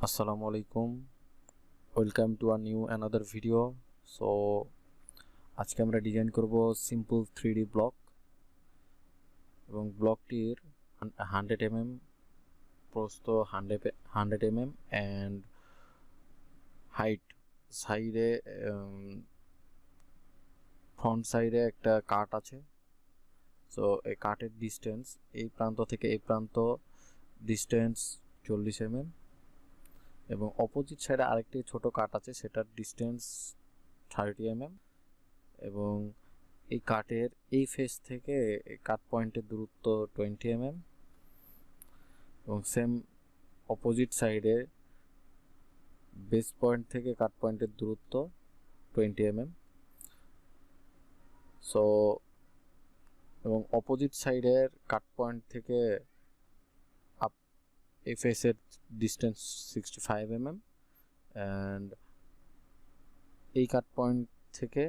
Assalamu alaikum. Welcome to a new another video. So আজকে আমরা design করব simple 3D block এবং ব্লকটির 100 mm প্রস্থ 100 mm and হাইট সাইডে ফ্রন্ট সাইডে একটা কাট আছে। সো এই কাটের ডিসটেন্স এই প্রান্ত থেকে এই প্রান্ত ডিসটেন্স 40 mm এবং অপোজিট সাইডে আরেকটি ছোট কাট আছে, সেটার ডিসটেন্স 30 mm এবং এই কাটের এই ফেস থেকে এই কাট পয়েন্টের দূরত্ব 20 mm এবং সেম অপোজিট সাইডে বেস পয়েন্ট থেকে কাট পয়েন্টের দূরত্ব 20 mm। সো এবং অপোজিট সাইডের কাট পয়েন্ট থেকে আপ এই ফেসের ডিসটেন্স 65 mm অ্যান্ড এই কাট পয়েন্ট থেকে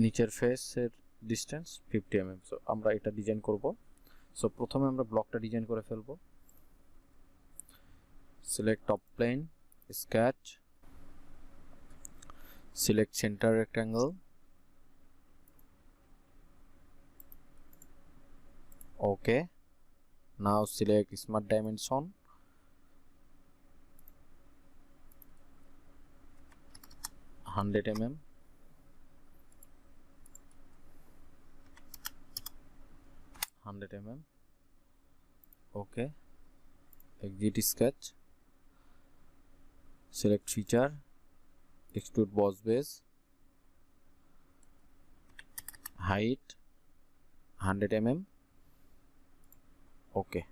নিচের ফেসের ডিসটেন্স 50 mm। সো আমরা এটা ডিজাইন করব। সো প্রথমে আমরা ব্লকটা ডিজাইন করে ফেলব। Select top plane, sketch, select center rectangle, okay. Now select smart dimension, 100 mm, okay, exit sketch, select feature, extrude boss base, height 100 mm, okay.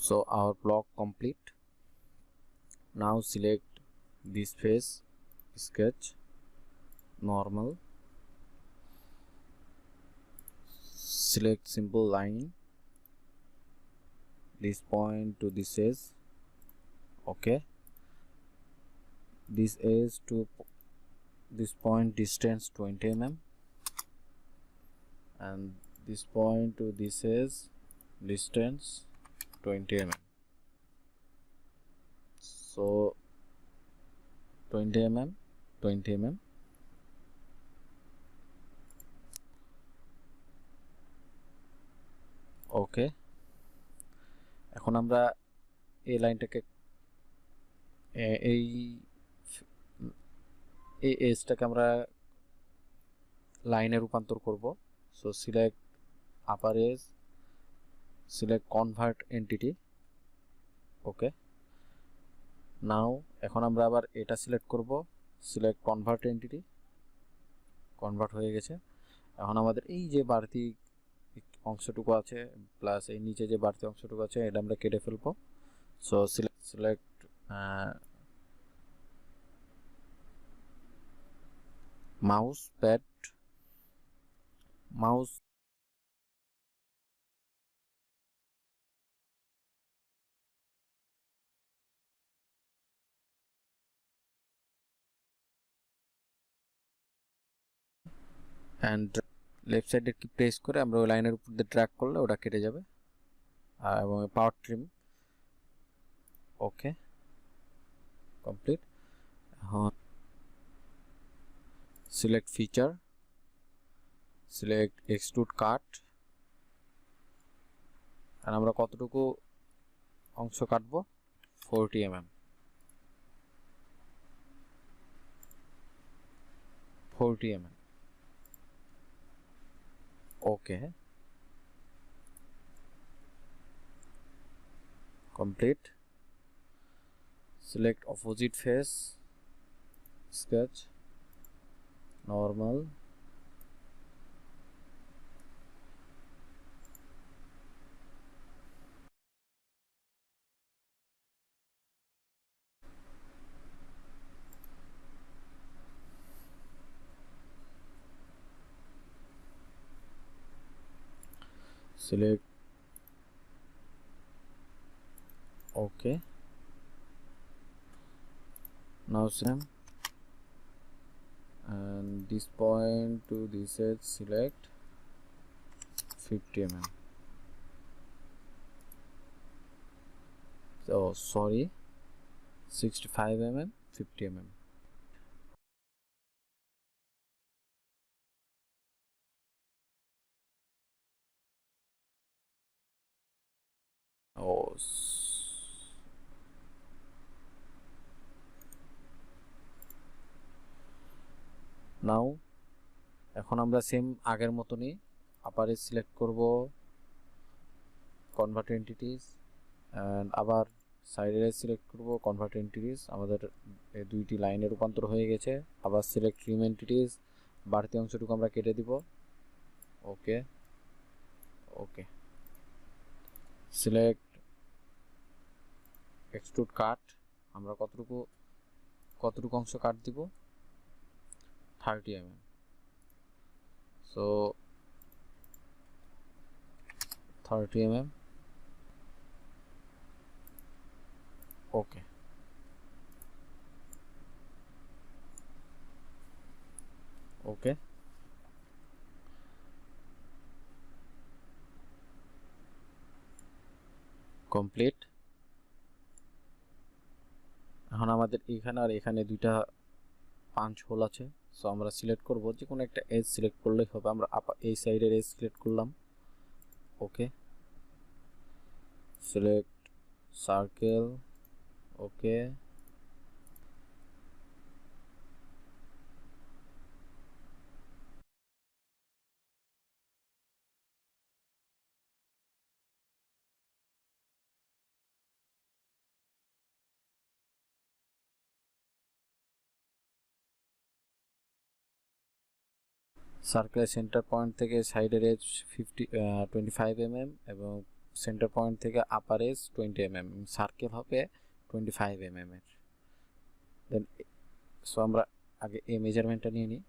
So our block complete. Now select this face, sketch, normal, select simple line, this point to this edge, okay. This edge to this point distance 20 mm and this point to this edge distance 20 mm. So 20 mm, 20 mm, ওকে। এখন আমরা এই লাইনটাকে এই এজটাকে আমরা লাইনে রূপান্তর করব। So select upper edge, select convert entity, okay. Now এখন আমরা আবার এটা সিলেক্ট করব, সিলেক্ট কনভার্ট এন্টিটি, কনভার্ট হয়ে গেছে। এখন আমাদের এই যে বাড়তি অংশটুকু আছে প্লাস এই নিচে যে বাড়তি অংশটুকু আছে এটা আমরা কেটে ফেলবো। So select mouse pad, mouse and left সাইডে কি প্রেস করে আমরা ওই লাইনের উপর দিয়ে ড্র্যাগ করলে ওটা কেটে যাবে। এবং পাওয়ার ট্রিম, ওকে, কমপ্লিট। এখন select feature, select extrude cut, আর আমরা কতটুকু অংশ কাটবো 40 mm, 40 mm, okay, complete. Select opposite face, sketch, normal, select, okay. Now same and this point to this edge select 50 mm. Oh, sorry, 65 mm, 50 mm. Oh, নাও এখন আমরা same আগের মতনই আপারে select করব convert entities, and আবার সাইডে select করব convert entities. আমাদের এই দুইটি লাইনে রূপান্তর হয়ে গেছে। আবার সিলেক্ট ট্রিম এন্টিটিস, বাড়তি অংশটুকু আমরা কেটে দিব। ওকে ওকে, সিলেক্ট এক্সট্রুড কাট, আমরা কতটুকু অংশ কাট দিব, 30 mm। So 30 mm। ওকে, ওকে, কমপ্লিট। এখন আমাদের এখানে আর এখানে দুইটা পাঞ্চ হোল আছে। সো আমরা সিলেক্ট করব, যে কোনো একটা এজ সিলেক্ট করলেই হবে। আমরা এই সাইডের এজ সিলেক্ট করলাম। ওকে, সিলেক্ট সার্কেল। ওকে, সার্কেলের সেন্টার পয়েন্ট থেকে সাইডের এজ 25 mm এবং সেন্টার পয়েন্ট থেকে আপার এজ 20 mm। সার্কেল হবে 25 mm এর। দেন সো আমরা আগে এই মেজারমেন্টটা নিয়ে নিই।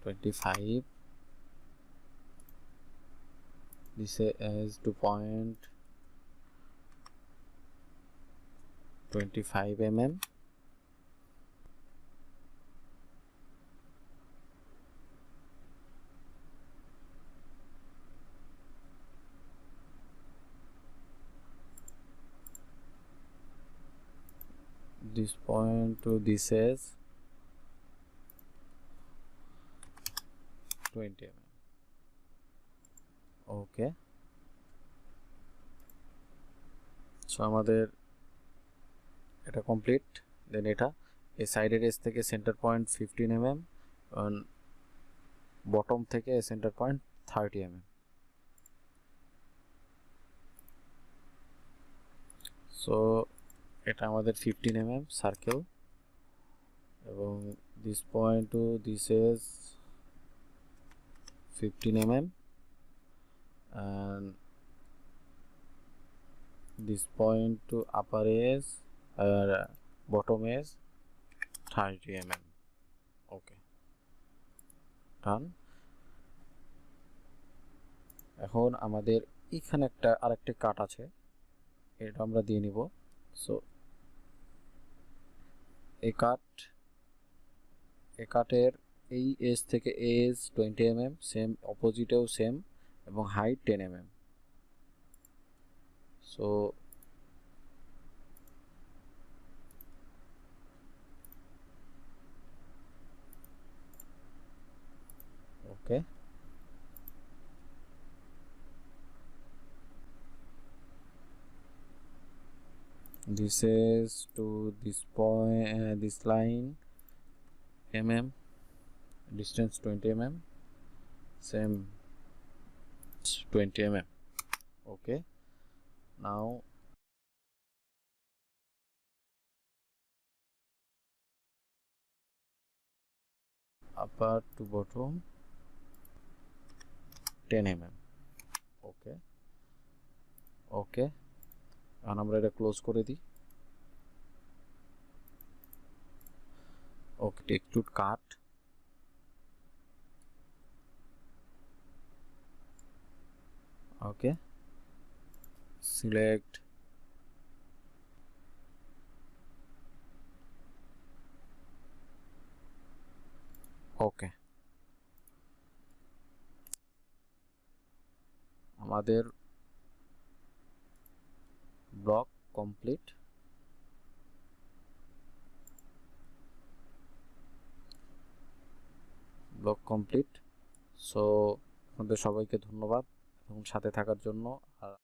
25, this is 2.25 mm। this point to this is 20 mm। Okay, so আমাদের এটা কমপ্লিট। দেন এটা এই সাইডের এজ থেকে সেন্টার পয়েন্ট 15 mm, বটম থেকে সেন্টার পয়েন্ট 30 mm। সো এটা আমাদের 15 mm সার্কেল, এবং this point to this edge 15 mm, and this point to upper edge bottom edge 30 mm। ওকে, ডান। এখন আমাদের এখানে আরেকটা কাট আছে, এটা আমরা দিয়ে নিব। সো এই কাটের এই এজ থেকে এজ 20 mm, সেম অপোজিটেও সেম, এবং height 10 mm। So okay, this is to this point, this line mm, distance 20 mm, same 20 mm। okay, now upper to bottom 10 mm। okay, okay, এখন আমরা এটা ক্লোজ করে দিই। ওকে, extrude cut, okay, select আমাদের block complete. So আপনাদের সবাইকে ধন্যবাদ এবং সাথে থাকার জন্য। আর